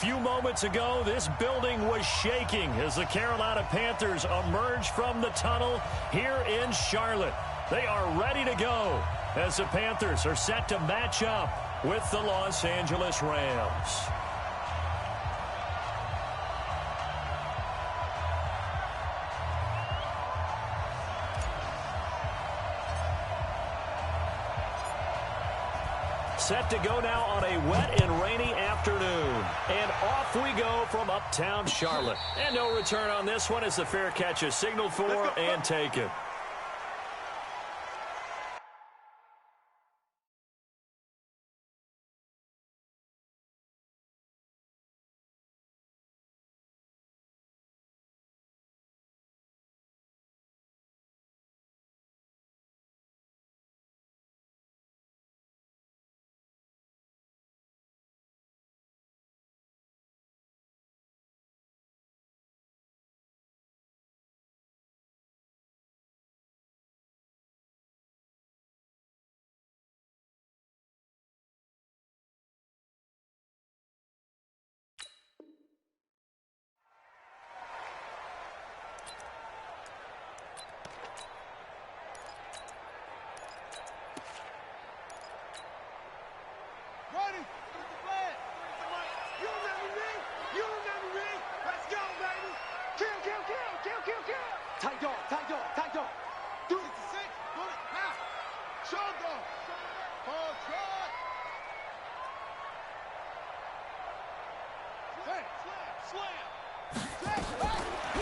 few moments ago, this building was shaking as the Carolina Panthers emerged from the tunnel here in Charlotte. They are ready to go as the Panthers are set to match up with the Los Angeles Rams. Set to go now on a wet and rainy afternoon. And off we go from uptown Charlotte. And no return on this one as the fair catch is signaled for and taken.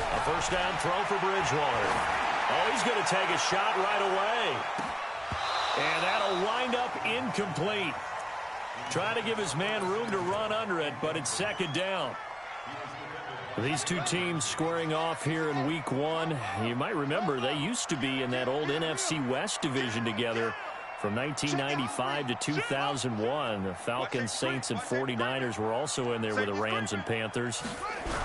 A first down throw for Bridgewater. Oh, he's going to take a shot right away. And that'll wind up incomplete. Trying to give his man room to run under it, but it's second down. These two teams squaring off here in week one. You might remember they used to be in that old NFC West division together from 1995 to 2001. The Falcons, Saints, and 49ers were also in there with the Rams and Panthers.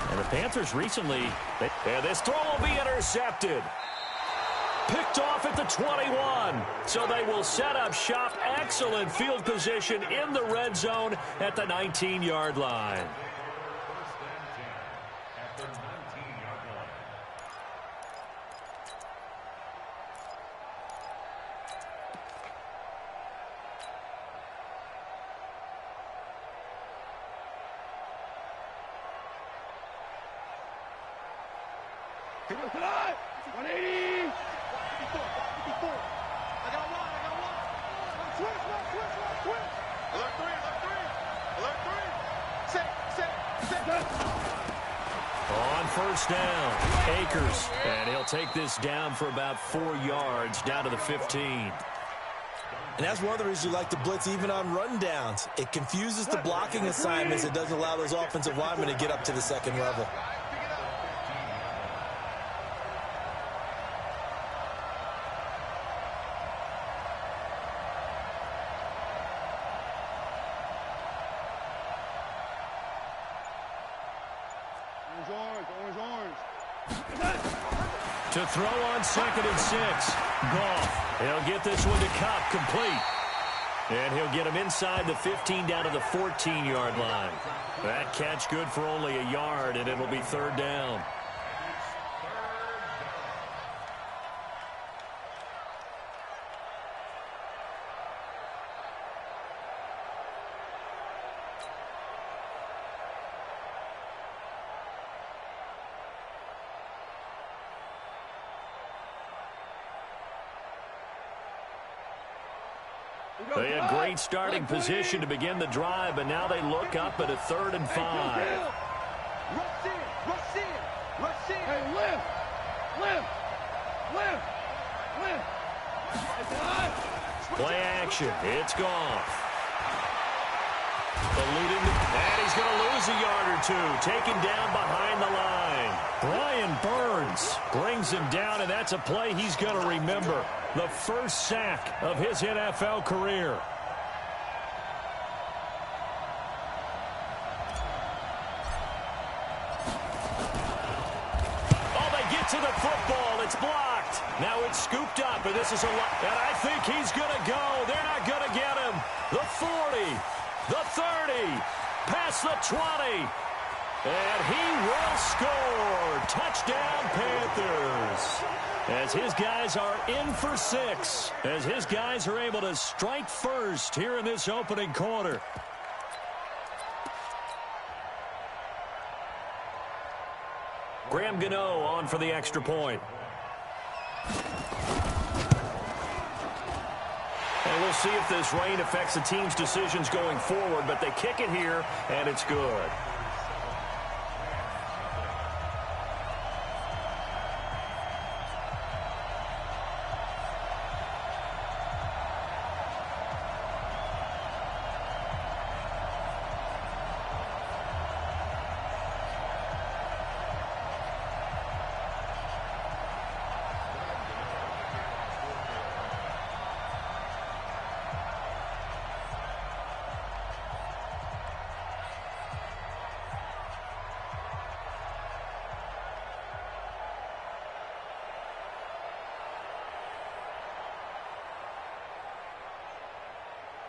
And the Panthers recently, and this throw will be intercepted. Picked off at the 21. So they will set up shop. Excellent field position in the red zone at the 19-yard line. On first down, Akers, and he'll take this down for about 4 yards, down to the 15. And that's one of the reasons you like to blitz even on rundowns. It confuses the blocking assignments. It doesn't allow those offensive linemen to get up to the second level. To throw on 2nd and 6. Goff. He'll get this one to Kupp, complete. And he'll get him inside the 15 down to the 14-yard line. That catch good for only a yard, and it'll be third down. They had great starting position to begin the drive, but now they look up at a 3rd and 5. Rush in. Hey, lift. Play action. It's Goff. And he's going to lose a yard or two. Taken down behind the line. Brian Burns brings him down, and that's a play he's going to remember. The first sack of his NFL career. Oh, they get to the football. It's blocked. Now it's scooped up, and this is a lot. And I think he's going to go. They're not going to get him. The 40, the 30, past the 20. And he will score. Touchdown, Panthers. As his guys are in for 6. As his guys are able to strike first here in this opening quarter. Graham Gano on for the extra point. And we'll see if this rain affects the team's decisions going forward, but they kick it here, and it's good.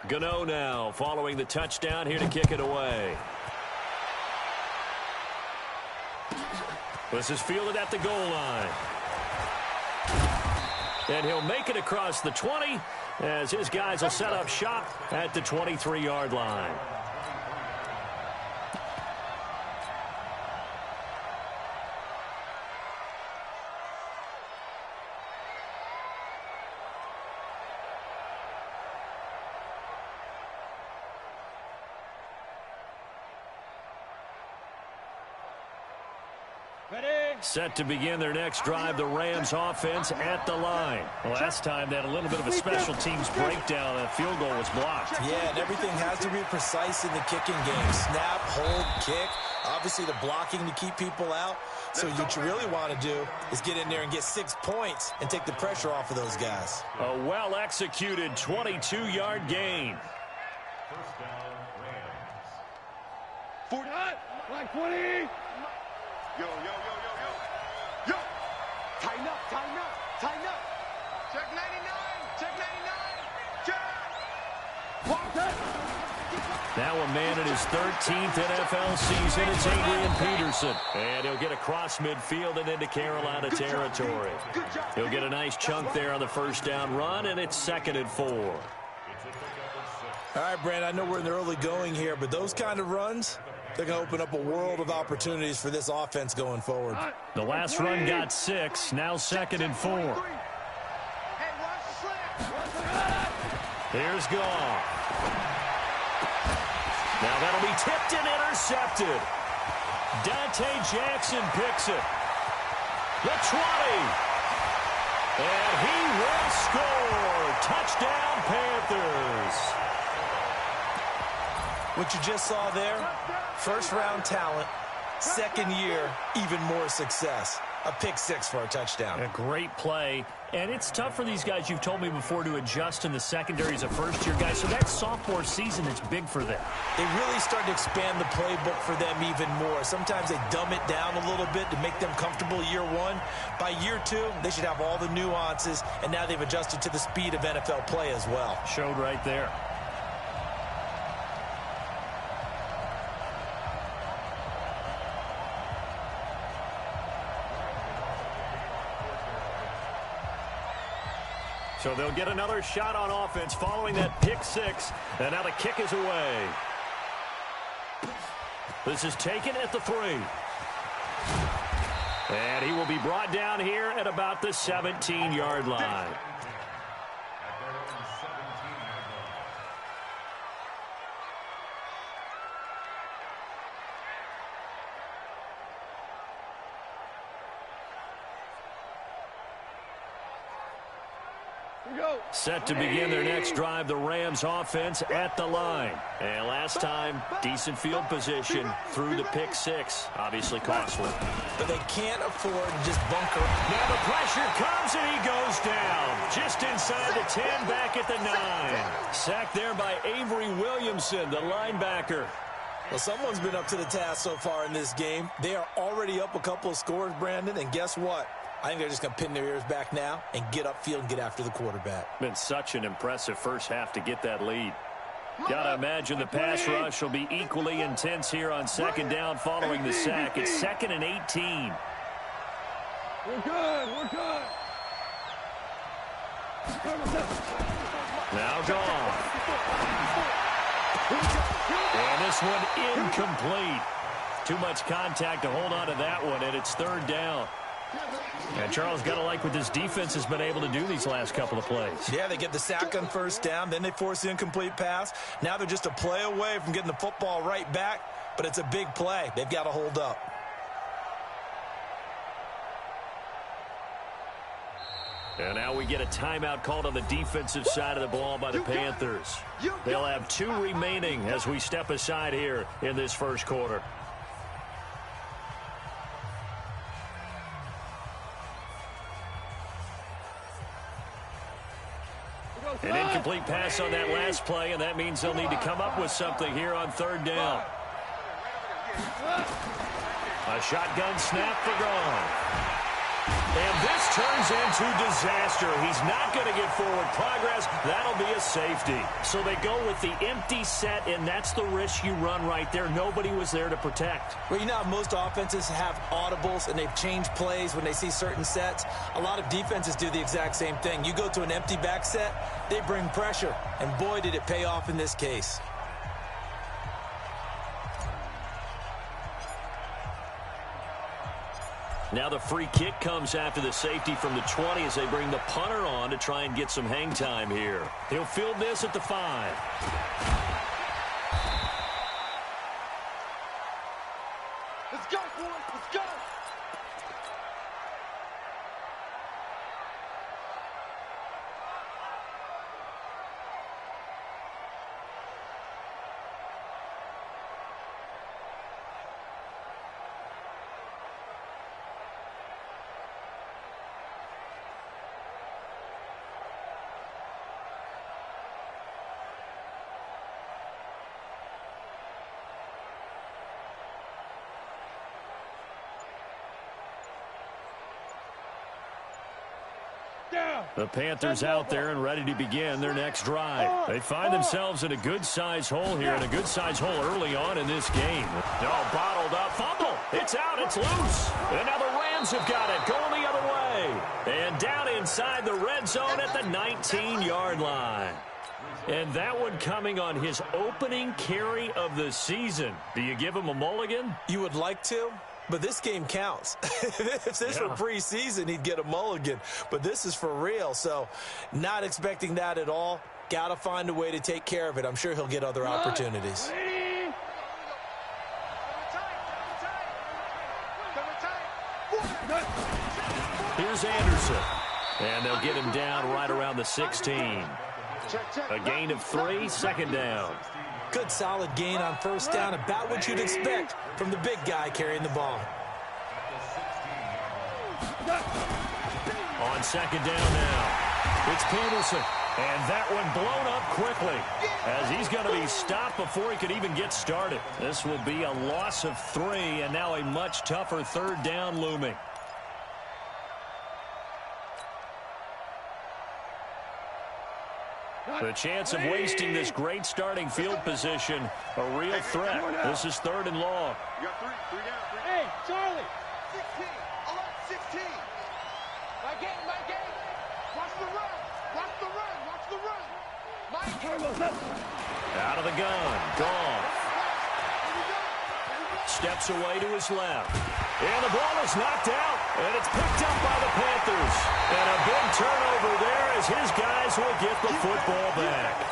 Gano now following the touchdown here to kick it away. This is fielded at the goal line. And he'll make it across the 20 as his guys will set up shop at the 23-yard line. Set to begin their next drive, the Rams offense at the line. Last time they had a little bit of a special teams breakdown. A field goal was blocked. Yeah, and everything has to be precise in the kicking game. Snap, hold, kick. Obviously the blocking to keep people out. So what you really want to do is get in there and get 6 points and take the pressure off of those guys. A well-executed 22-yard gain. First down, Rams. 40. Like 20. Yo, yo, yo, yo, yo. Yo. Tighten up, tighten up, tighten up. Check 99, check 99. Check. Walk that. Now a man in his 13th NFL season. It's Adrian Peterson. And he'll get across midfield and into Carolina territory. He'll get a nice chunk there on the first down run, and it's 2nd and 4. All right, Brandon, I know we're in the early going here, but those kind of runs, they're going to open up a world of opportunities for this offense going forward. The last run got 6, now 2nd and 4. Here's Goff. Now that'll be tipped and intercepted. Dante Jackson picks it. The 20. And he will score. Touchdown, Panthers. What you just saw there, first-round talent, second year, even more success. A pick 6 for a touchdown. A great play. And it's tough for these guys, you've told me before, to adjust in the secondary as a first-year guy. So that sophomore season is big for them. They really start to expand the playbook for them even more. Sometimes they dumb it down a little bit to make them comfortable year 1. By year 2, they should have all the nuances, and now they've adjusted to the speed of NFL play as well. Showed right there. So they'll get another shot on offense following that pick 6. And now the kick is away. This is taken at the 3. And he will be brought down here at about the 17-yard line. Set to begin their next drive, the Rams offense at the line. And last time, decent field position through the pick 6. Obviously costly. But they can't afford to just bunker. Now the pressure comes and he goes down. Just inside the 10, back at the 9. Sacked there by Avery Williamson, the linebacker. Well, someone's been up to the task so far in this game. They are already up a couple of scores, Brandon, and guess what? I think they're just going to pin their ears back now and get upfield and get after the quarterback. Been such an impressive first half to get that lead. Gotta imagine the pass rush will be equally intense here on second down following the sack. It's 2nd and 18. We're good. We're good. Now gone. And this one incomplete. Too much contact to hold on to that one, and it's 3rd down. And Charles, got to like what this defense has been able to do these last couple of plays. Yeah, they get the sack on 1st down, then they force the incomplete pass. Now they're just a play away from getting the football right back, but it's a big play. They've got to hold up. And now we get a timeout called on the defensive side of the ball by the Panthers. They'll have 2 remaining as we step aside here in this first quarter. An incomplete pass on that last play, and that means they'll need to come up with something here on 3rd down. A shotgun snap for Gone. And this turns into disaster. He's not going to get forward progress. That'll be a safety. So they go with the empty set, and that's the risk you run right there. Nobody was there to protect. Well, you know how most offenses have audibles, and they've changed plays when they see certain sets. A lot of defenses do the exact same thing. You go to an empty back set, they bring pressure. And boy, did it pay off in this case. Now the free kick comes after the safety from the 20 as they bring the punter on to try and get some hang time here. He'll field this at the 5. Let's go, boys. Let's go. The Panthers out there and ready to begin their next drive. They find themselves in a good-sized hole here, and a good-sized hole early on in this game. Oh, bottled up. Fumble. It's out. It's loose. And now the Rams have got it. Going the other way. And down inside the red zone at the 19-yard line. And that one coming on his opening carry of the season. Do you give him a mulligan? You would like to? But this game counts. If this were preseason, he'd get a mulligan. But this is for real, so not expecting that at all. Got to find a way to take care of it. I'm sure he'll get other opportunities. Here's Anderson. And they'll get him down right around the 16. A gain of 3, 2nd down. Good solid gain on 1st down, about what you'd expect from the big guy carrying the ball. On 2nd down now, it's Peterson. And that one blown up quickly as he's going to be stopped before he could even get started. This will be a loss of 3, and now a much tougher 3rd down looming. The chance of wasting this great starting field position, a real threat. This is 3rd and long. You got 3 down. Hey, Charlie. 16. I love 16. My game. Watch the run. Out of the gun. Gone. Steps away to his left. And the ball is knocked out. And it's picked up by the Panthers. And a big turnover there as his guys will get the football back.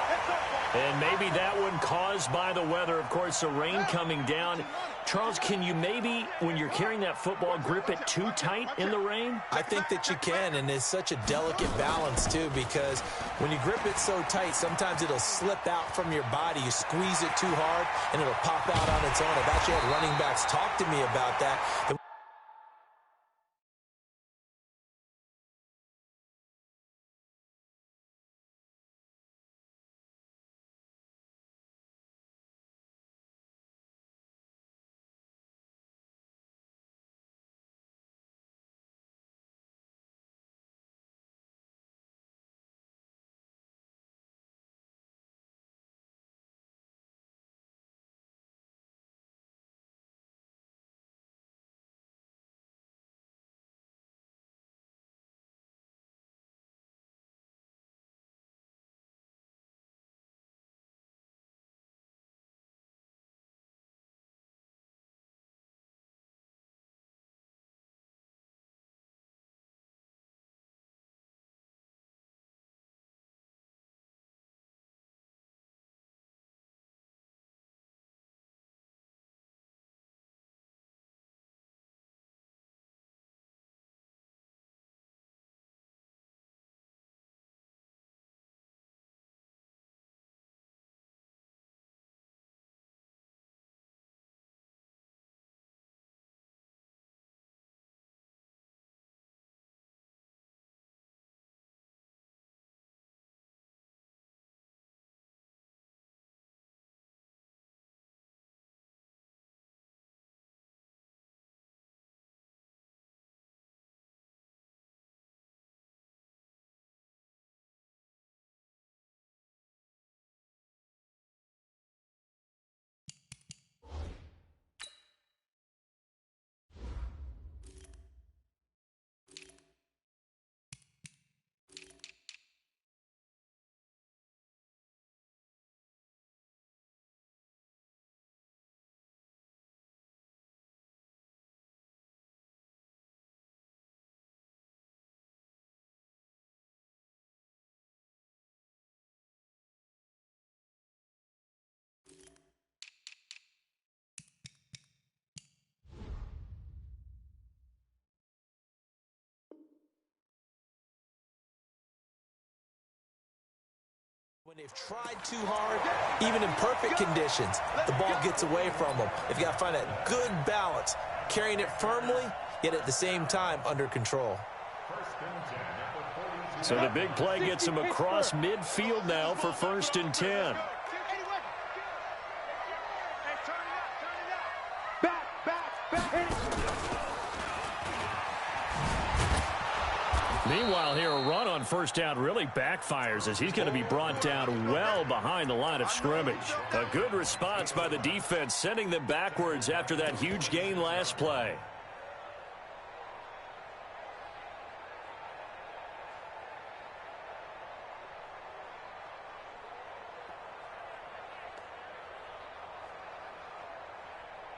And maybe that one caused by the weather. Of course, the rain coming down. Charles, can you maybe, when you're carrying that football, grip it too tight in the rain? I think that you can, and it's such a delicate balance, too, because when you grip it so tight, sometimes it'll slip out from your body. You squeeze it too hard, and it'll pop out on its own. I've actually had running backs talk to me about that. When they've tried too hard, even in perfect conditions, the ball gets away from them. They've got to find that good balance, carrying it firmly, yet at the same time under control. So the big play gets him across midfield now for 1st and 10. Meanwhile, here a run on 1st down really backfires as he's going to be brought down well behind the line of scrimmage. A good response by the defense, sending them backwards after that huge gain last play.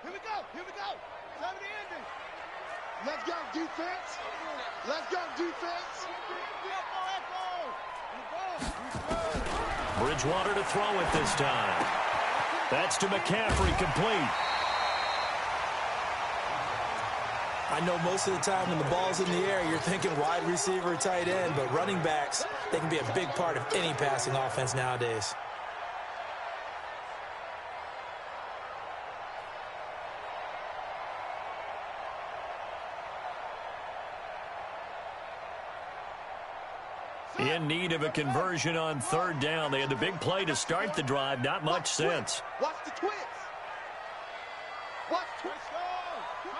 Here we go. Here we go. Time to end it. Let's go, defense. Let's go, defense. Bridgewater to throw it this time. That's to McCaffrey, complete. I know most of the time when the ball's in the air, you're thinking wide receiver, tight end, but running backs, they can be a big part of any passing offense nowadays. In need of a conversion on 3rd down. They had the big play to start the drive. Not much sense. Watch the twist. Watch the twist. Come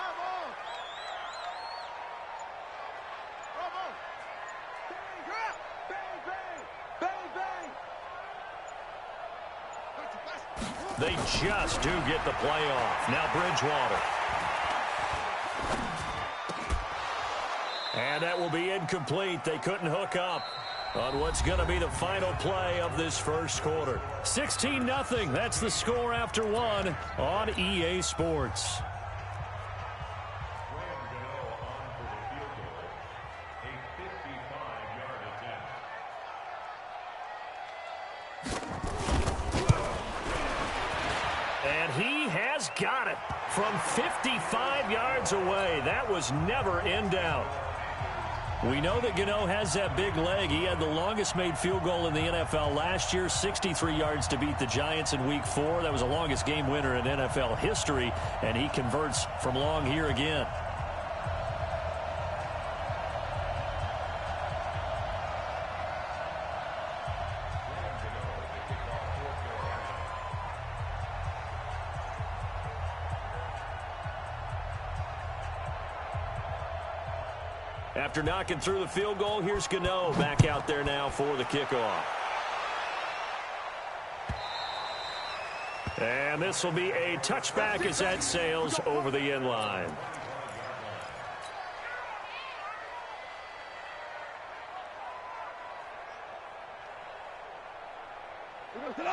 on. Bang, bang. They just do get the play off. Now Bridgewater. And that will be incomplete. They couldn't hook up on what's going to be the final play of this 1st quarter. 16-0. That's the score after 1 on EA Sports. And he has got it from 55 yards away. That was never in doubt. We know that Gano has that big leg. He had the longest made field goal in the NFL last year, 63 yards to beat the Giants in Week 4. That was the longest game winner in NFL history, and he converts from long here again. After knocking through the field goal, here's Gano back out there now for the kickoff. And this will be a touchback as that sails over the end line.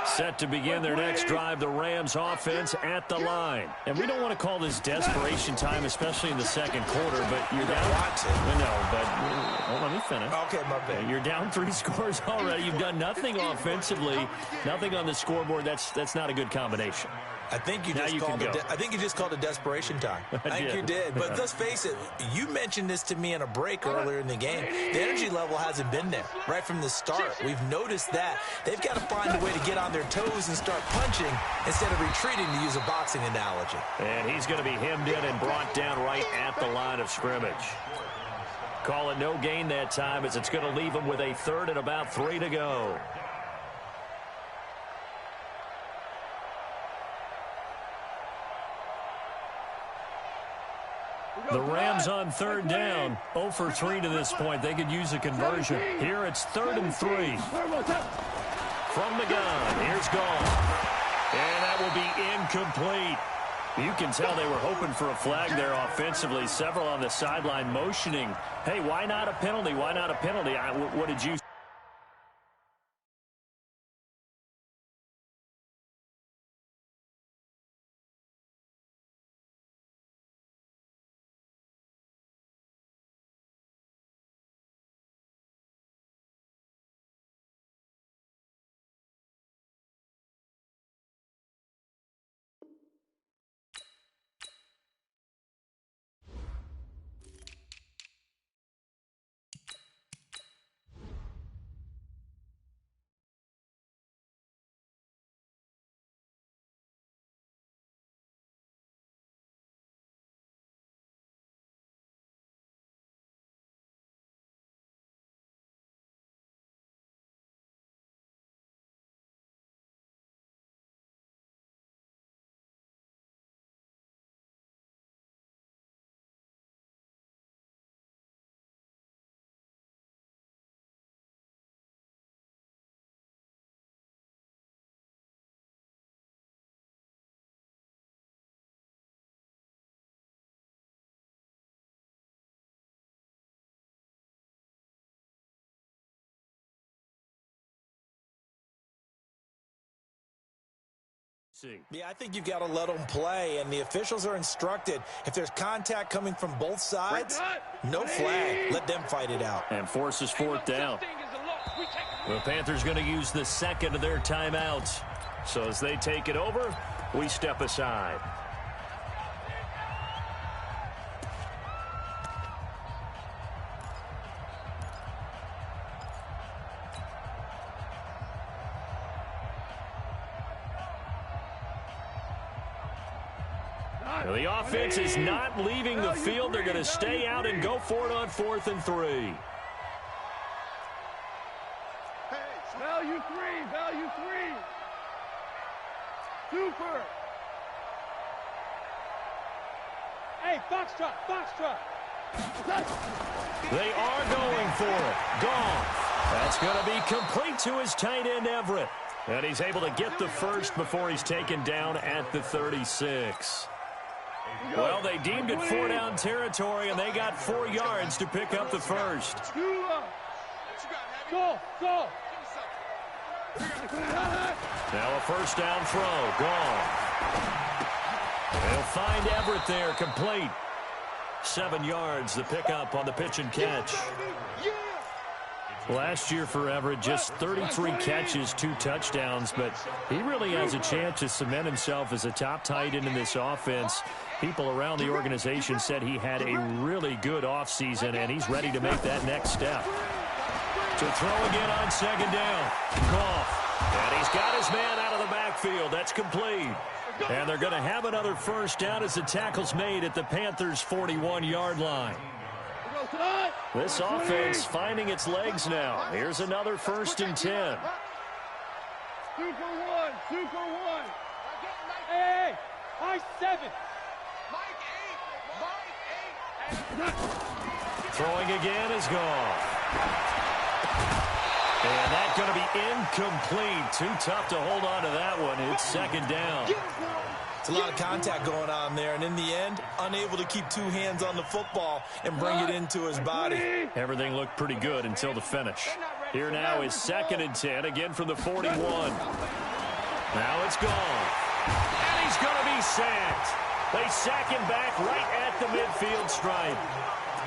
Set to begin their next drive, the Rams offense at the line. And we don't want to call this desperation time, especially in the 2nd quarter, but you're down. No, but well, let me finish. Okay, my bad. You're down 3 scores already. You've done nothing offensively, nothing on the scoreboard. That's not a good combination. I think you just called it desperation time. I think you did. But let's face it, you mentioned this to me in a break earlier in the game. The energy level hasn't been there right from the start. We've noticed that. They've got to find a way to get on their toes and start punching instead of retreating, to use a boxing analogy. And he's going to be hemmed in and brought down right at the line of scrimmage. Call it no gain that time, as it's going to leave him with a 3rd and about 3 to go. The Rams on 3rd down, 0 for 3 to this point. They could use a conversion. Here it's 3rd and 3. From the gun, here's Gone. And that will be incomplete. You can tell they were hoping for a flag there offensively. Several on the sideline motioning, hey, why not a penalty? Why not a penalty? What did you say? Yeah, I think you've got to let them play, and the officials are instructed. If there's contact coming from both sides, no flag. Let them fight it out. And forces fourth down. The Panthers going to use the second of their timeouts. So as they take it over, we step aside. The offense is not leaving the field. They're going to stay out and go for it on 4th and 3. Value 3, value 3. Super. Hey, Foxtrot, Foxtrot. They are going for it. Goff. That's going to be complete to his tight end, Everett. And he's able to get the first before he's taken down at the 36. Well, they deemed it 4-down territory, and they got 4 yards to pick up the first. Go, go. Now a first down throw. Gone. They'll find Everett there, complete. 7 yards, the pickup on the pitch and catch. Last year for Everett, just 33 catches, 2 touchdowns, but he really has a chance to cement himself as a top tight end in this offense. People around the organization said he had a really good offseason, and he's ready to make that next step. To throw again on second down. Goff. And he's got his man out of the backfield. That's complete. And they're going to have another first down as the tackle's made at the Panthers' 41-yard line. This offense finding its legs now. Here's another 1st and 10. Super 1, Super 1. Hey, high 7. Throwing again is gone. And that's going to be incomplete. Too tough to hold on to that one. It's 2nd down. It's a lot of contact going on there, and in the end, unable to keep 2 hands on the football and bring it into his body. Everything looked pretty good until the finish. Here now is 2nd and 10, again from the 41. Now it's gone. And he's going to be sacked. They sack him back right at the midfield stripe.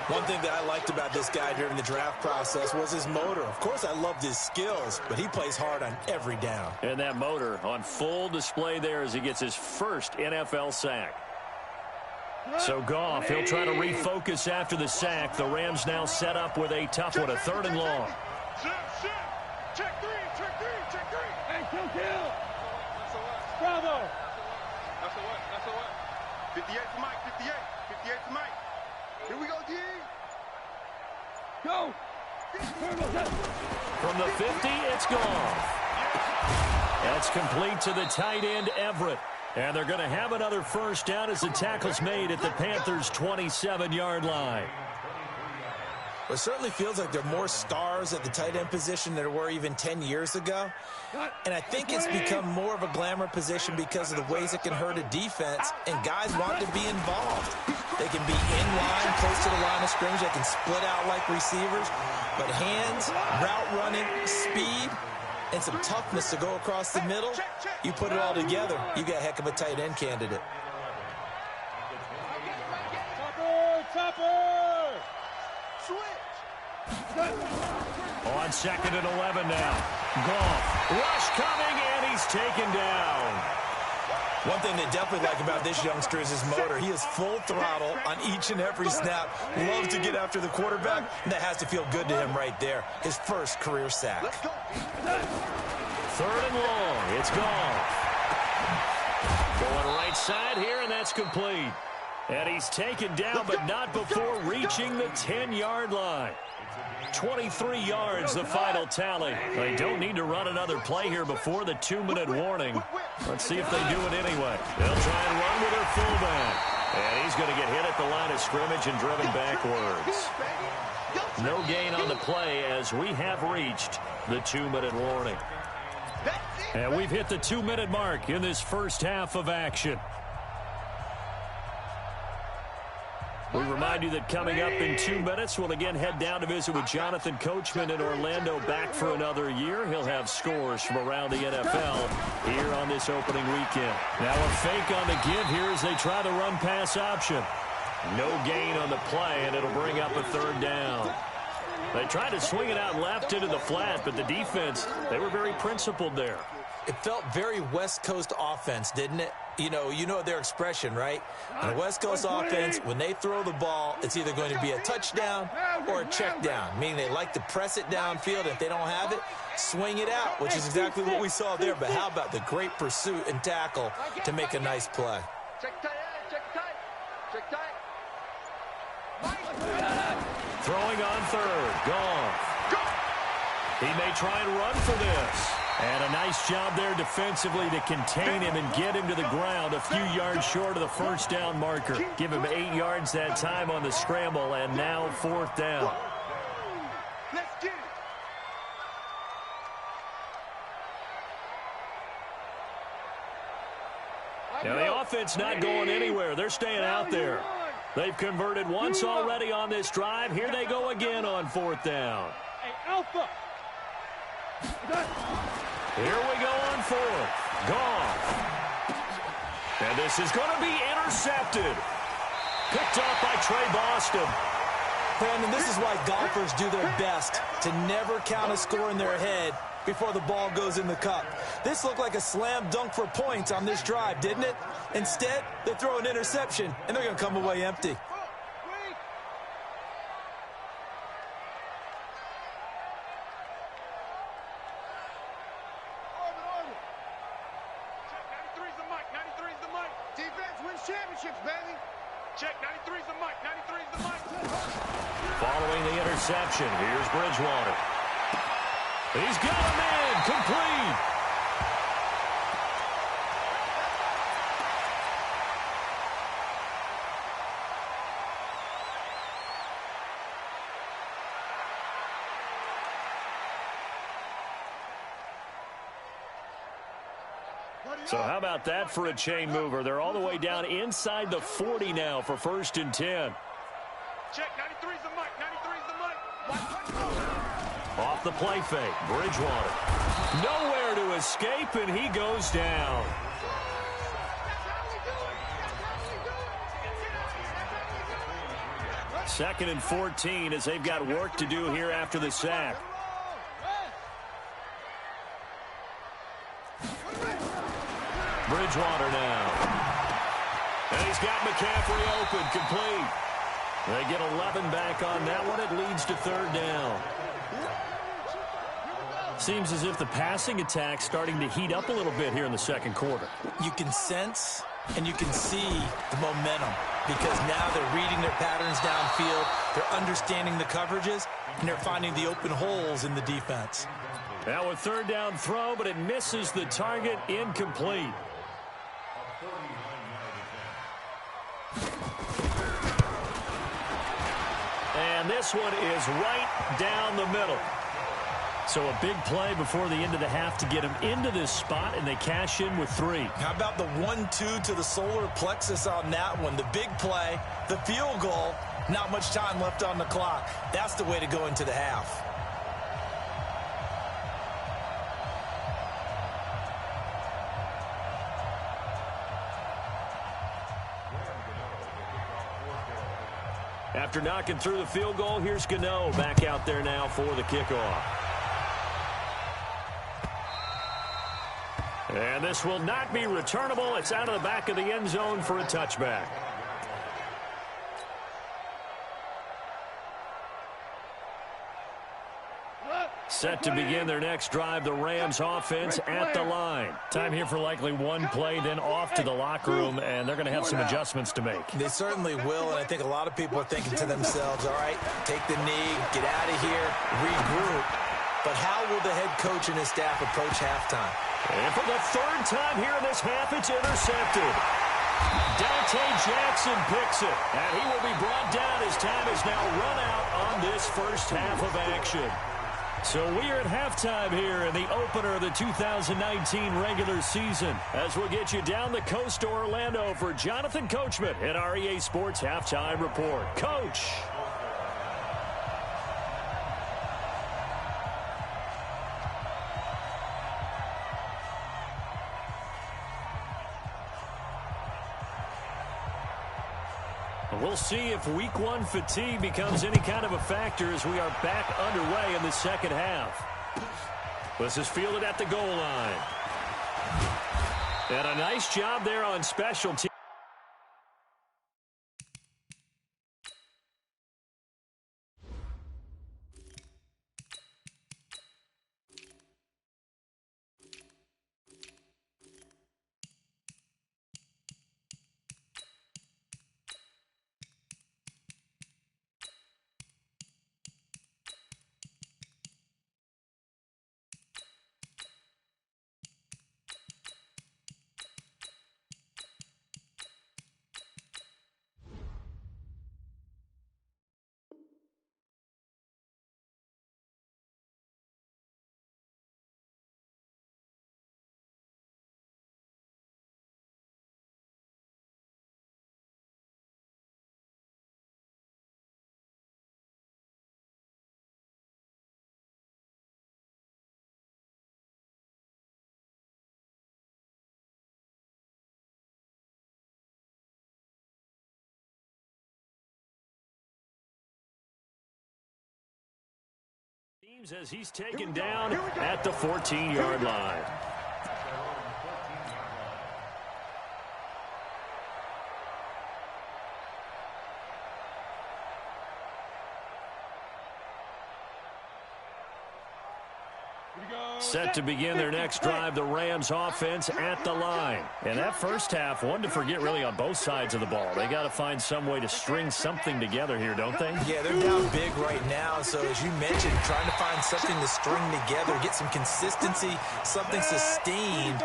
One thing that I liked about this guy during the draft process was his motor. Of course, I loved his skills, but he plays hard on every down. And that motor on full display there as he gets his first NFL sack. So Goff, he'll try to refocus after the sack. The Rams now set up with a tough one, a 3rd and long. Check 3, check 3, check 3. Hey, kill. Bravo. That's a what? 58 to Mike, 58 to Mike. Here we go, D. Go. From the 50, it's gone. That's complete to the tight end, Everett. And they're going to have another first down as the tackle's made at the Panthers' 27-yard line. It certainly feels like there are more stars at the tight end position than there were even 10 years ago. And I think it's become more of a glamour position because of the ways it can hurt a defense, and guys want to be involved. They can be in line, close to the line of scrimmage. They can split out like receivers. But hands, route running, speed, and some toughness to go across the middle, you put it all together, you got a heck of a tight end candidate. Topper! On 2nd and 11 now. Goff. Rush coming, and he's taken down. One thing they definitely like about this youngster is his motor. He is full throttle on each and every snap. Loves to get after the quarterback, and that has to feel good to him right there. His first career sack. 3rd and long. It's Goff. Going right side here, and that's complete. And he's taken down, but not before reaching the 10-yard line. 23 yards, the final tally. They don't need to run another play here before the 2-minute warning. Let's see if they do it anyway. They'll try and run with their fullback. And he's going to get hit at the line of scrimmage and driven backwards. No gain on the play as we have reached the 2-minute warning. And we've hit the 2-minute mark in this first half of action. We remind you that coming up in 2 minutes, we'll again head down to visit with Jonathan Coachman in Orlando, back for another year. He'll have scores from around the NFL here on this opening weekend. Now a fake on the give here as they try the run-pass option. No gain on the play, and it'll bring up a third down. They tried to swing it out left into the flat, but the defense, they were very principled there. It felt very West Coast offense, didn't it? You know their expression, right? On a West Coast offense, when they throw the ball, it's either going to be a touchdown or a check down, meaning they like to press it downfield. If they don't have it, swing it out, which is exactly what we saw there. But how about the great pursuit and tackle to make a nice play? Check tight, check tight, check tight. Throwing on third. Gone. He may try and run for this. And a nice job there defensively to contain him and get him to the ground a few yards short of the first down marker. Give him 8 yards that time on the scramble, and now 4th down. Let's get it. Now the offense not going anywhere. They're staying out there. They've converted once already on this drive. Here they go again on 4th down. Hey, Alpha. Here we go on 4th. Gone. And this is going to be intercepted. Picked off by Trey Boston. Brandon, this is why golfers do their best to never count a score in their head before the ball goes in the cup. This looked like a slam dunk for points on this drive, didn't it? Instead, they throw an interception, and they're going to come away empty. Championships, baby. Check, 93's the mic, 93's the mic. Following the interception, here's Bridgewater. He's got a man, complete. So how about that for a chain mover? They're all the way down inside the 40 now for 1st and 10. Check, 93's the mic, 93's the mic. Off the play fake, Bridgewater. Nowhere to escape, and he goes down. Second and 14 as they've got work to do here after the sack. Bridgewater now. And he's got McCaffrey open, complete. They get 11 back on that one. It leads to 3rd down. Seems as if the passing attack's starting to heat up a little bit here in the second quarter. You can sense and you can see the momentum because now they're reading their patterns downfield, they're understanding the coverages, and they're finding the open holes in the defense. Now a 3rd down throw, but it misses the target, incomplete. And this one is right down the middle. So a big play before the end of the half to get him into this spot, and they cash in with 3. How about the 1-2 to the solar plexus on that one? The big play, the field goal, not much time left on the clock. That's the way to go into the half. After knocking through the field goal, here's Gano back out there now for the kickoff. And this will not be returnable. It's out of the back of the end zone for a touchback. Set to begin their next drive, the Rams offense at the line. Time here for likely one play, then off to the locker room, and they're going to have some adjustments to make. They certainly will, and I think a lot of people are thinking to themselves, all right, take the knee, get out of here, regroup. But how will the head coach and his staff approach halftime? And for the 3rd time here in this half, it's intercepted. Dante Jackson picks it, and he will be brought down as time is now run out on this first half of action. So we are at halftime here in the opener of the 2019 regular season, as we'll get you down the coast to Orlando for Jonathan Coachman at our EA Sports Halftime Report. Coach. We'll see if week one fatigue becomes any kind of a factor as we are back underway in the second half. This is fielded at the goal line. And a nice job there on special teams. As he's taken down at the 14-yard line. Set to begin their next drive, the Rams offense at the line. And that first half, one to forget really on both sides of the ball. They got to find some way to string something together here, don't they? Yeah, they're down big right now. So as you mentioned, trying to find something to string together, get some consistency, something sustained,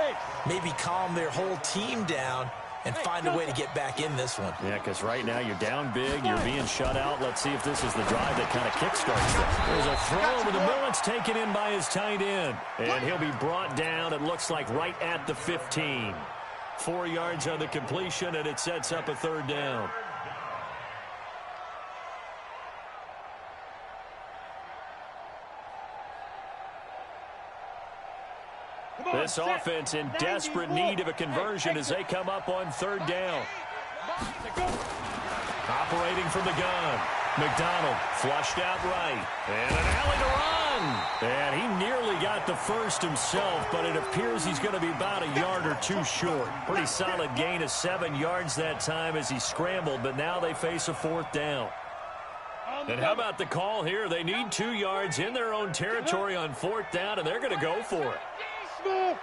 maybe calm their whole team down and find a way to get back in this one. Yeah, because right now you're down big, you're being shut out. Let's see if this is the drive that kind of kickstarts them. There's a throw over the middle. It's taken in by his tight end. And he'll be brought down, it looks like, right at the 15. 4 yards on the completion, and it sets up a third down. This offense in desperate need of a conversion as they come up on third down. Operating from the gun. McDonald flushed out right. And an alley to run. And he nearly got the first himself, but it appears he's going to be about a yard or two short. Pretty solid gain of 7 yards that time as he scrambled, but now they face a fourth down. And how about the call here? They need 2 yards in their own territory on fourth down, and they're going to go for it. Mike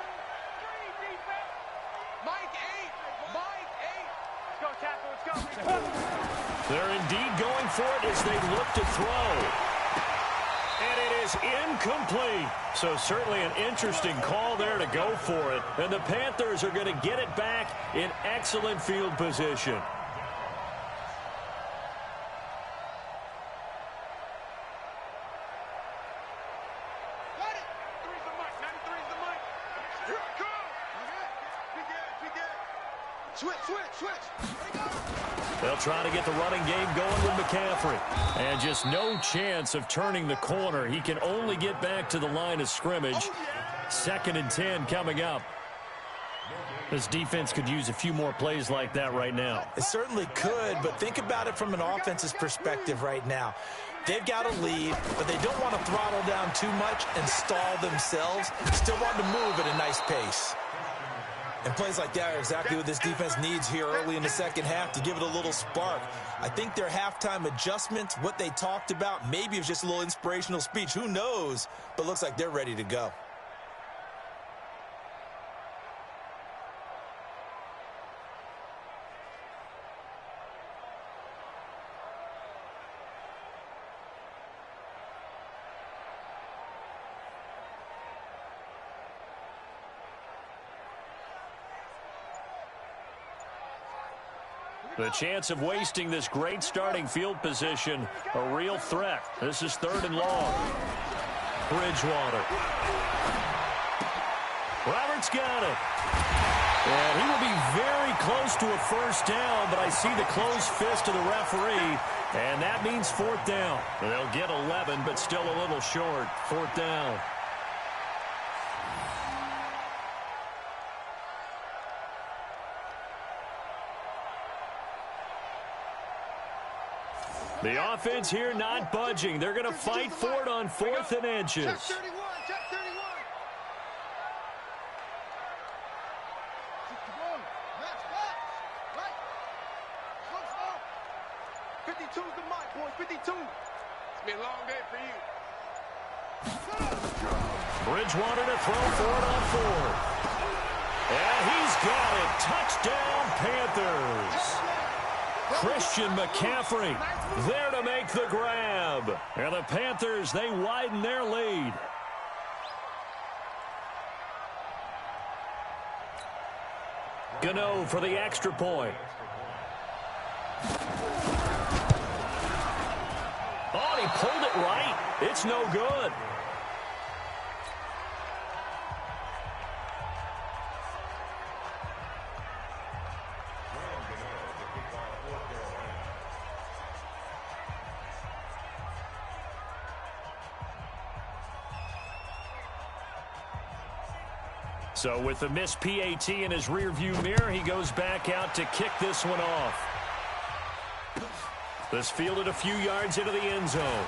8. Mike 8. Let's go, tackle. Let's go. They're indeed going for it as they look to throw. And it is incomplete. So certainly an interesting call there to go for it. And the Panthers are going to get it back in excellent field position. They'll try to get the running game going with McCaffrey. And just no chance of turning the corner. He can only get back to the line of scrimmage. 2nd and 10 coming up. This defense could use a few more plays like that right now. It certainly could, but think about it from an offense's perspective right now. They've got a lead, but they don't want to throttle down too much and stall themselves. Still want to move at a nice pace. And plays like that are exactly what this defense needs here early in the second half to give it a little spark. I think their halftime adjustments, what they talked about, maybe it was just a little inspirational speech. Who knows? But looks like they're ready to go. The chance of wasting this great starting field position, a real threat. This is 3rd and long. Bridgewater. Roberts got it. And he will be very close to a first down, but I see the closed fist of the referee, and that means fourth down. They'll get 11, but still a little short. Fourth down. The offense here not budging. They're going to fight for it on 4th and inches. Check 31, check 31. 52's the mic, boys. 52. It's been a long day for you. Bridgewater to throw for it on 4th. And he's got it. Touchdown, Panthers. Christian McCaffrey there to make the grab. And the Panthers, they widen their lead. Gano for the extra point. Oh, he pulled it right. It's no good. So with the missed PAT in his rearview mirror, he goes back out to kick this one off. This fielded a few yards into the end zone.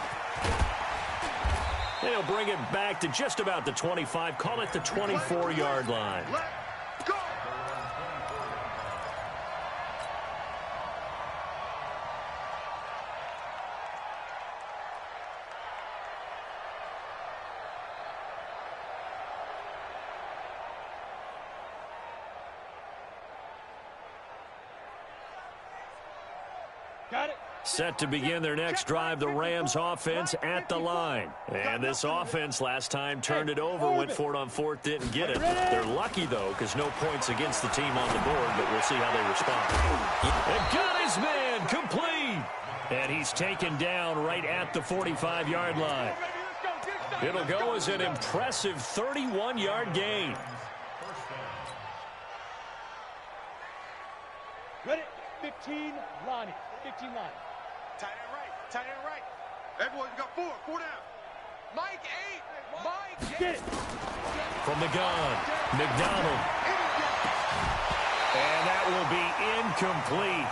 They'll bring it back to just about the 25. Call it the 24-yard line. Let's go. Got it. Set to begin their next drive, the Rams offense at the line. And this offense last time turned it over, went for it on 4th, didn't get it. They're lucky, though, because no points against the team on the board, but we'll see how they respond. And got his man complete. And he's taken down right at the 45-yard line. It'll go as an impressive 31-yard gain. Ready? 15, Lonnie. 15 line. Tight end right. Tight end right. Everyone got 4. 4 down. Mike 8. Mike 8. Get it. From the gun, McDonald. And that will be incomplete.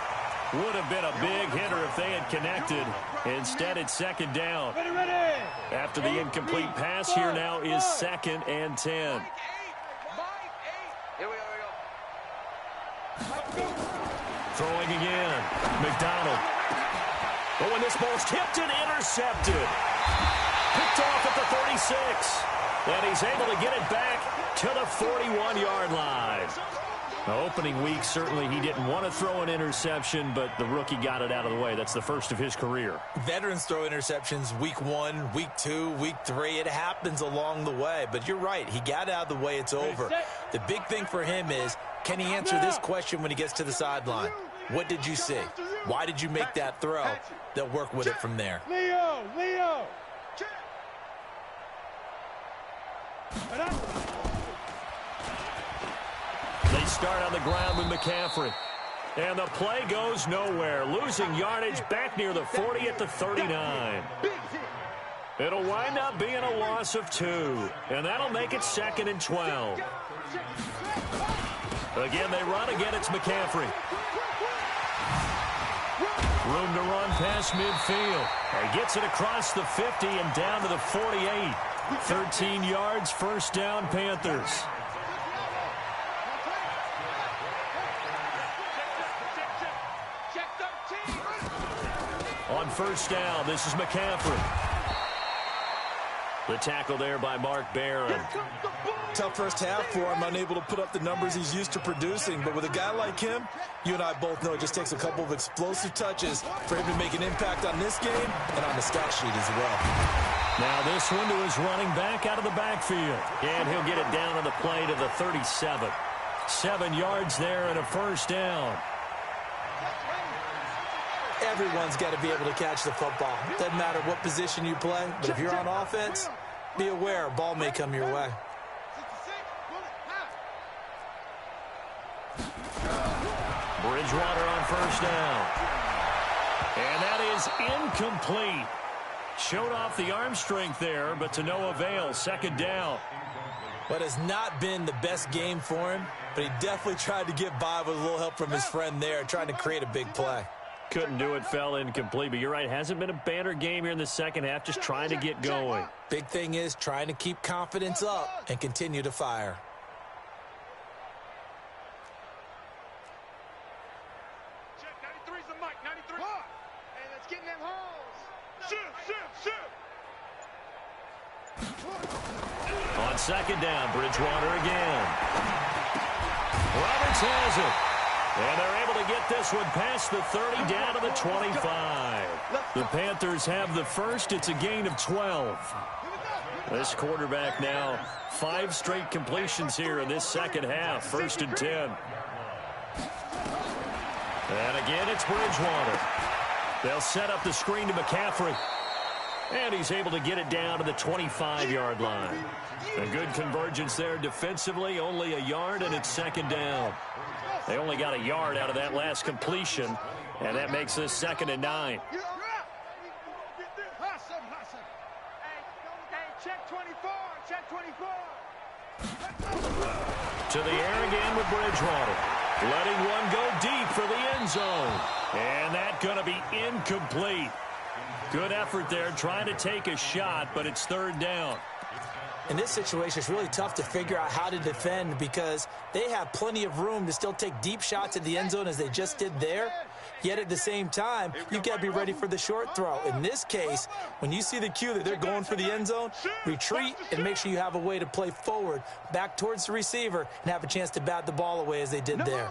Would have been a big hitter if they had connected. Instead, it's second down. Ready, ready. After the incomplete pass, here now is 2nd and 10. Mike 8. Mike 8. Here we go. Throwing again. McDonald. Oh, and this ball's tipped and intercepted. Picked off at the 36. And he's able to get it back to the 41-yard line. Now, opening week, certainly he didn't want to throw an interception, but the rookie got it out of the way. That's the first of his career. Veterans throw interceptions week 1, week 2, week 3. It happens along the way. But you're right. He got out of the way. It's over. The big thing for him is, can he answer this question when he gets to the sideline? What did you see? Why did you make that throw? They'll work with it from there. Leo, Leo. They start on the ground with McCaffrey. And the play goes nowhere. Losing yardage back near the 40 at the 39. It'll wind up being a loss of 2. And that'll make it 2nd and 12. Again, they run. Again, it's McCaffrey. Room to run past midfield. He gets it across the 50 and down to the 48. 13 yards, first down, Panthers. On first down, this is McCaffrey. The tackle there by Mark Barron. Tough first half for him, unable to put up the numbers he's used to producing. But with a guy like him, you and I both know it just takes a couple of explosive touches for him to make an impact on this game and on the stat sheet as well. Now this one to his running back out of the backfield. And he'll get it down on the play to the 37. 7 yards there and a first down. Everyone's got to be able to catch the football. Doesn't matter what position you play, but if you're on offense, be aware, a ball may come your way. Bridgewater on first down. And that is incomplete. Showed off the arm strength there, but to no avail. Second down. What has not been the best game for him, but he definitely tried to get by with a little help from his friend there, trying to create a big play. Couldn't do it, fell incomplete, but you're right, hasn't been a banner game here in the second half, just trying to get going. Big thing is trying to keep confidence up and continue to fire. Check, 93's the mic, 93. Hey, let's get in them holes. Shoot. On second down, Bridgewater again. Roberts has it. And they're able to get this one past the 30 down to the 25. The Panthers have the first. It's a gain of 12. This quarterback now 5 straight completions here in this second half. First and 10. And again, it's Bridgewater. They'll set up the screen to McCaffrey. And he's able to get it down to the 25-yard line. A good convergence there defensively, only a yard, and it's second down. They only got a yard out of that last completion, and that makes this second and 9. Hey, check 24. Check 24. To the air again with Bridgewater. Letting one go deep for the end zone. And that's going to be incomplete. Good effort there, trying to take a shot, but it's third down. In this situation, it's really tough to figure out how to defend because they have plenty of room to still take deep shots at the end zone as they just did there. Yet at the same time, you've got to be ready for the short throw. In this case, when you see the cue that they're going for the end zone, retreat and make sure you have a way to play forward, back towards the receiver, and have a chance to bat the ball away as they did there.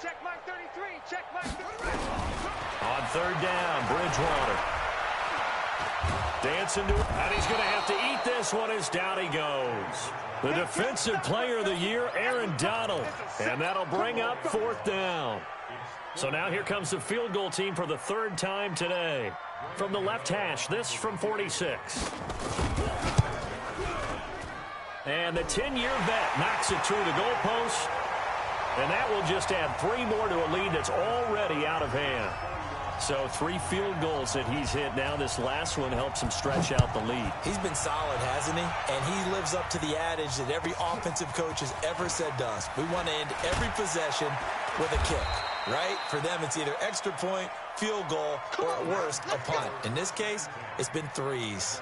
Check Mike 33. Check Mike 33. On third down, Bridgewater. Dancing to it, and he's going to have to eat this one as down he goes. The Defensive Player of the Year, Aaron Donald. And that'll bring up fourth down. So now here comes the field goal team for the third time today. From the left hash, this from 46. And the 10-year vet knocks it through the goalpost. And that will just add 3 more to a lead that's already out of hand. So 3 field goals that he's hit now. This last one helps him stretch out the lead. He's been solid, hasn't he? And he lives up to the adage that every offensive coach has ever said to us. We want to end every possession with a kick, right? For them, it's either extra point, field goal, or at worst, a punt. In this case, it's been 3s.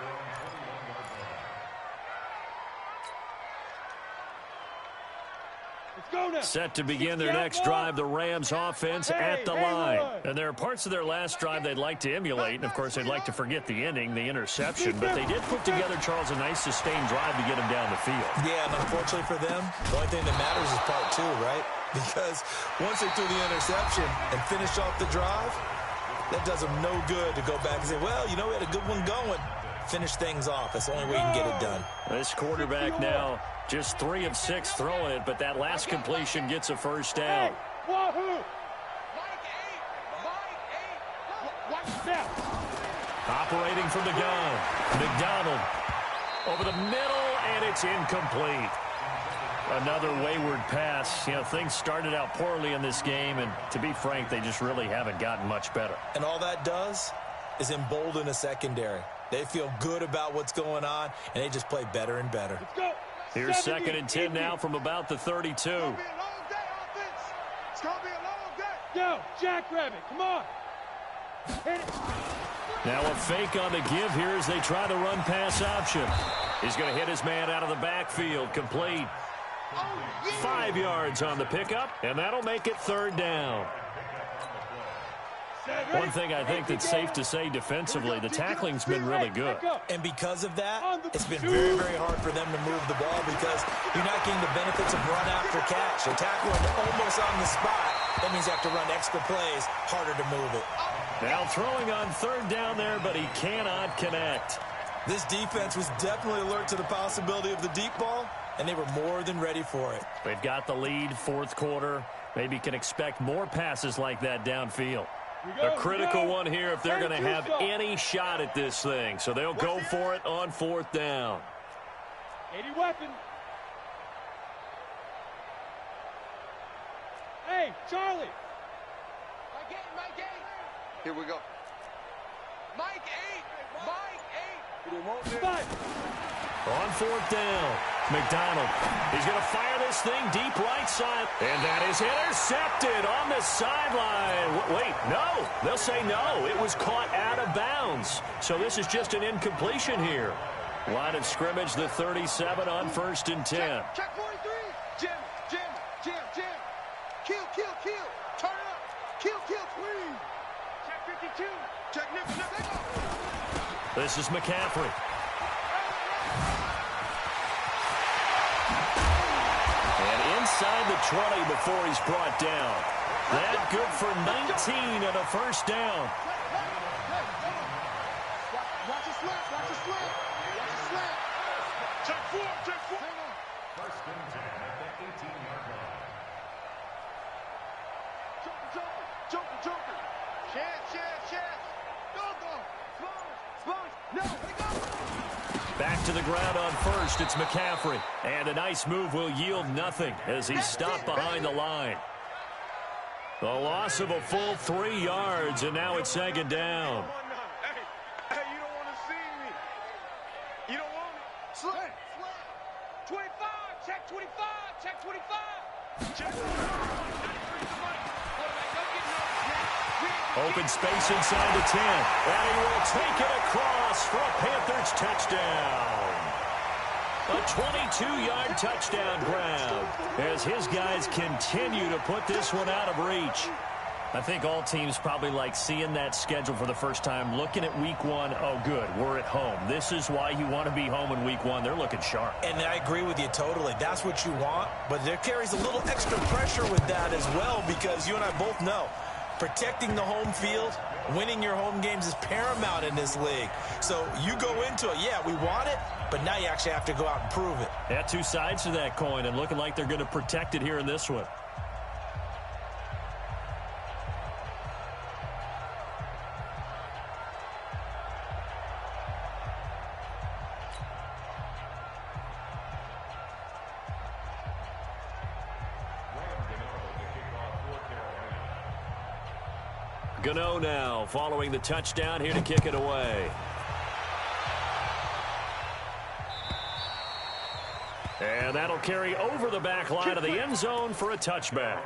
Set to begin their next drive, the Rams offense at the line. And there are parts of their last drive they'd like to emulate. And, of course, they'd like to forget the ending, the interception. But they did put together, Charles, a nice sustained drive to get him down the field. Yeah, and unfortunately for them, the only thing that matters is part 2, right? Because once they threw the interception and finished off the drive, that does them no good to go back and say, well, you know, we had a good one going. Finish things off. That's the only way you can get it done. This quarterback now just 3 of 6 throwing it, but that last completion gets a first down. Operating from the gun, McDonald over the middle, and it's incomplete. Another wayward pass. You know, things started out poorly in this game, and to be frank, they just really haven't gotten much better. And all that does is embolden a secondary. They feel good about what's going on, and they just play better and better. Let's go. Here's second and 10 now from about the 32. It's gonna be a long day, offense. It's gonna be a long day. Go, Jackrabbit, come on. Hit it. Now a fake on the give here as they try the run-pass option. He's going to hit his man out of the backfield, complete. 5 yards on the pickup, and that'll make it third down. One thing I think that's safe to say defensively, the tackling's been really good. And because of that, it's been very, very hard for them to move the ball because you're not getting the benefits of run after catch. They tackle it almost on the spot. That means you have to run extra plays, harder to move it. Now throwing on third down there, but he cannot connect. This defense was definitely alert to the possibility of the deep ball, and they were more than ready for it. They've got the lead, fourth quarter. Maybe can expect more passes like that downfield. A critical one here if they're going to have any shot at this thing. So they'll go for it on fourth down. 80 weapon. Hey, Charlie. Mike 8. Here we go. Mike 8. Mike 8. Five. On fourth down, McDonald. He's going to fire this thing deep right side. And that is intercepted on the sideline. Wait, no. They'll say no. It was caught out of bounds. So this is just an incompletion here. Line of scrimmage, the 37 on 1st and 10. Check 43. Jim. Kill. Turn up. Kill, clean. Check 52. Check nipple. This is McCaffrey. And inside the 20 before he's brought down. That good for 19 and a first down. Watch it slant. Check four. First and 10 at the 18-yard line. Joker. Chance. Go. Sponge. No, they go. Back to the ground on first. It's McCaffrey. And a nice move will yield nothing as he's stopped behind the line. The loss of a full 3 yards, and now it's 2nd down. Hey, you don't want to see me. You don't want it. Slant. 25. Check 25. Check 25. Open space inside the 10. And he will take it across for a Panthers touchdown. A 22-yard touchdown grab as his guys continue to put this one out of reach. I think all teams probably like seeing that schedule for the first time, looking at week 1. Oh, good, we're at home. This is why you want to be home in week 1. They're looking sharp. And I agree with you totally. That's what you want, but there carries a little extra pressure with that as well because you and I both know protecting the home field, winning your home games is paramount in this league. So you go into it, yeah, we want it, but now you actually have to go out and prove it. Yeah, 2 sides to that coin, and looking like they're going to protect it here in this one. Gano now following the touchdown here to kick it away. And that'll carry over the back line of the end zone for a touchback.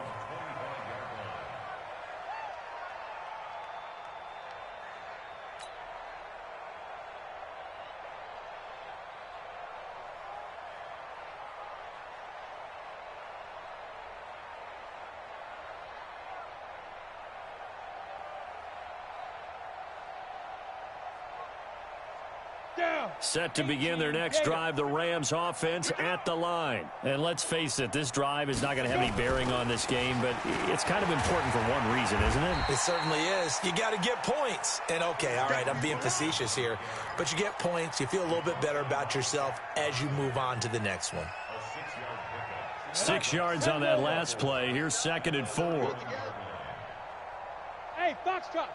Set to begin their next drive, the Rams offense at the line. And let's face it, this drive is not going to have any bearing on this game, but it's kind of important for one reason, isn't it? It certainly is. You got to get points. And, okay, all right, I'm being facetious here, but you get points. You feel a little bit better about yourself as you move on to the next one. 6 yards on that last play. Here's 2nd and 4. Hey, Foxtrot.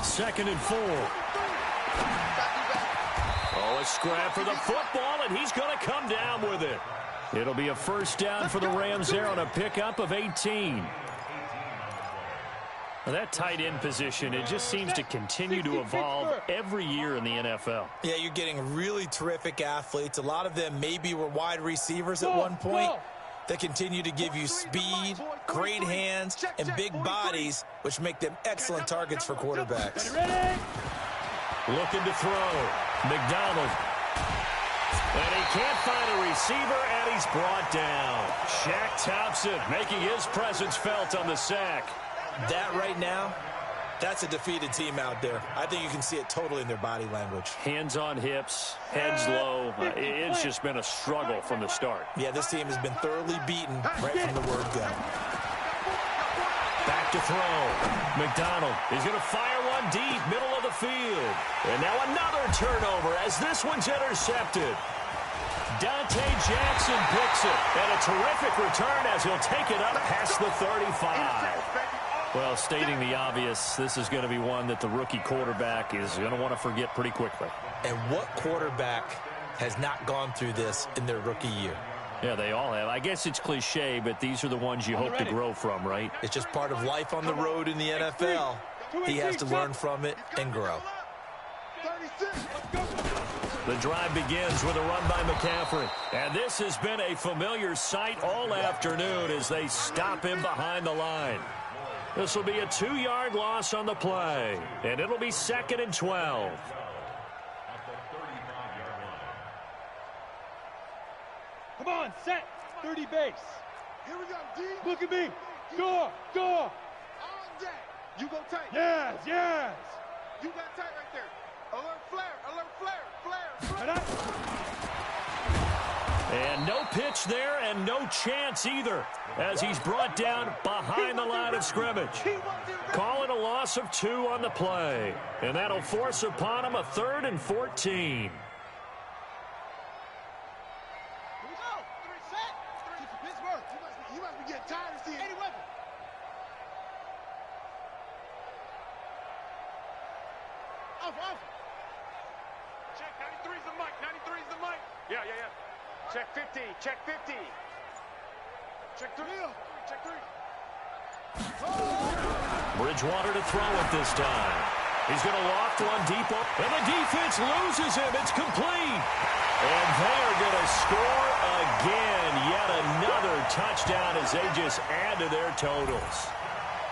2nd and 4. Oh, a scrap for the football, and he's going to come down with it. It'll be a first down for the Rams there on a pickup of 18. Well, that tight end position, it just seems to continue to evolve every year in the NFL. Yeah, you're getting really terrific athletes. A lot of them maybe were wide receivers at one point. They continue to give you speed, great hands, and big bodies, which make them excellent targets for quarterbacks. Looking to throw. McDonald. And he can't find a receiver, and he's brought down. Shaq Thompson making his presence felt on the sack. That right now, that's a defeated team out there. I think you can see it totally in their body language. Hands on hips, heads low. It's just been a struggle from the start. Yeah, this team has been thoroughly beaten right from the word go. Back to throw. McDonald is going to fire one deep, middle of the field. And now another turnover as this one's intercepted. Dante Jackson picks it. And a terrific return as he'll take it up past the 35. Well, stating the obvious, this is going to be one that the rookie quarterback is going to want to forget pretty quickly. And what quarterback has not gone through this in their rookie year? Yeah, they all have. I guess it's cliche, but these are the ones you hope to grow from, right? It's just part of life on the road in the NFL. He has to learn from it and grow. The drive begins with a run by McCaffrey. And this has been a familiar sight all afternoon as they stop him behind the line. This will be a 2-yard loss on the play. And it'll be 2nd and 12. Come on, set. 30 base. Here we go, D. Look at me. Go. All day. You go tight. Yes. You got tight right there. Alert flare. And no pitch there and no chance either as he's brought down behind the line of scrimmage. Calling a loss of 2 on the play. And that'll force upon him a 3rd and 14. You must be getting tired of seeing any weapon. Off. Check 93's the mic. 93's the mic. Yeah. Check 50. Check 3. Check 3. Bridgewater to throw it this time. He's going to loft one deep up, and the defense loses him. It's complete. And they are going to score again. Yet another touchdown as they just add to their totals.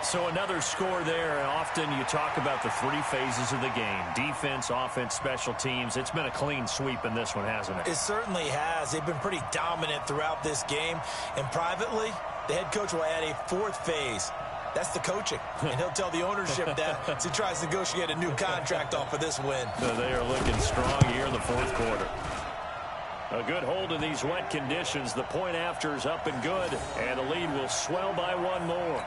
So another score there. Often you talk about the 3 phases of the game. Defense, offense, special teams. It's been a clean sweep in this one, hasn't it? It certainly has. They've been pretty dominant throughout this game. And privately, the head coach will add a 4th phase. That's the coaching. And he'll tell the ownership that as he tries to negotiate a new contract off of this win. So they are looking strong here in the 4th quarter. A good hold in these wet conditions. The point after is up and good. And the lead will swell by 1 more.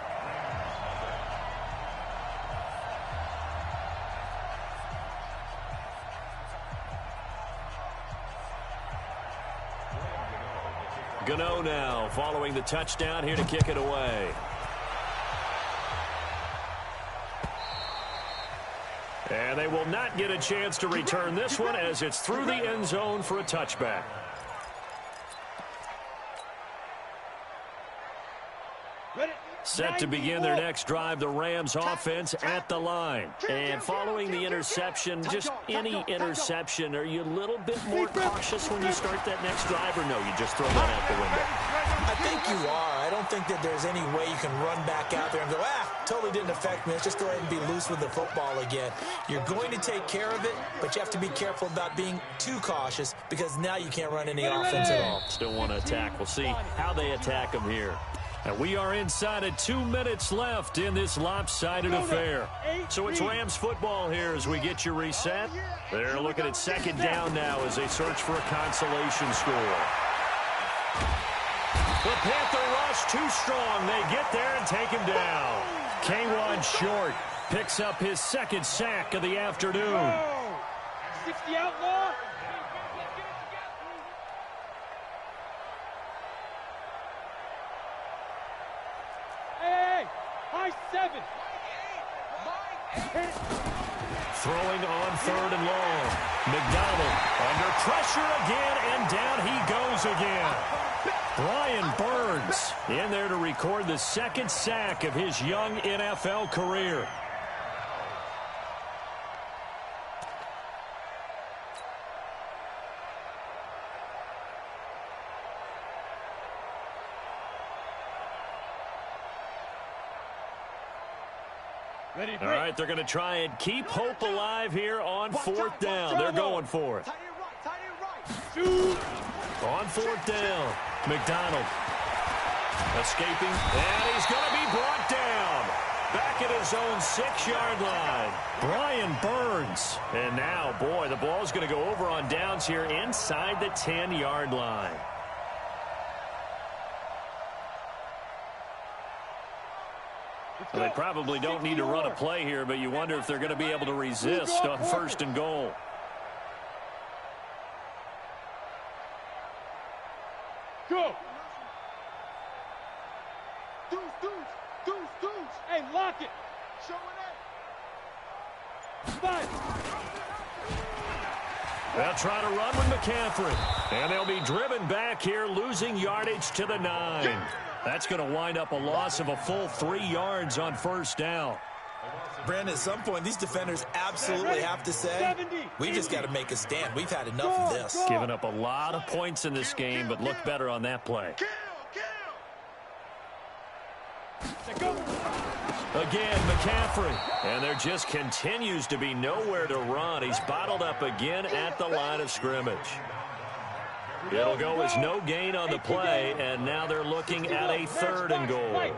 Gano now following the touchdown here to kick it away. And they will not get a chance to return this one as it's through the end zone for a touchback. Set to begin their next drive, the Rams offense at the line. And following the interception, just any interception, are you a little bit more cautious when you start that next drive, or no, you just throw that out the window? I think you are. I don't think that there's any way you can run back out there and go, totally didn't affect me. Let's just go ahead and be loose with the football again. You're going to take care of it, but you have to be careful about being too cautious because now you can't run any offense at all. Still want to attack. We'll see how they attack them here. And we are inside of 2 minutes left in this lopsided affair. So it's Rams football here as we get you reset. They're looking at 2nd down now as they search for a consolation score. The Panther rush too strong. They get there and take him down. K'Wan Short picks up his 2nd sack of the afternoon. 60 outlaw. High 7. Throwing on 3rd and long. McDonald under pressure again, and down he goes again. Brian Burns in there to record the 2nd sack of his young NFL career. All right, they're going to try and keep hope alive here on 4th down. They're going for it. On 4th down, McDonald escaping, and he's going to be brought down. Back at his own 6-yard line. Brian Burns. And now, boy, the ball's going to go over on downs here inside the 10-yard line. Well, they probably don't need to run a play here, but you wonder if they're going to be able to resist on 1st and goal. Go. Deuce, deuce, deuce, deuce. Hey, lock it. Show it up. Fight. They'll try to run with McCaffrey. And they'll be driven back here, losing yardage to the 9. That's going to wind up a loss of a full 3 yards on first down. Brandon, at some point, these defenders absolutely have to say, we've just got to make a stand. We've had enough of this. Giving up a lot of points in this game, but looked better on that play. Again, McCaffrey. And there just continues to be nowhere to run. He's bottled up again at the line of scrimmage. It'll go as no gain on the play, and now they're looking at a 3rd and goal.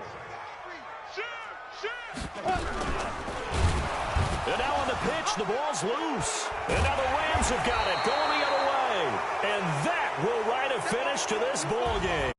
And now on the pitch, the ball's loose. And now the Rams have got it going the other way. And that will write a finish to this ball game.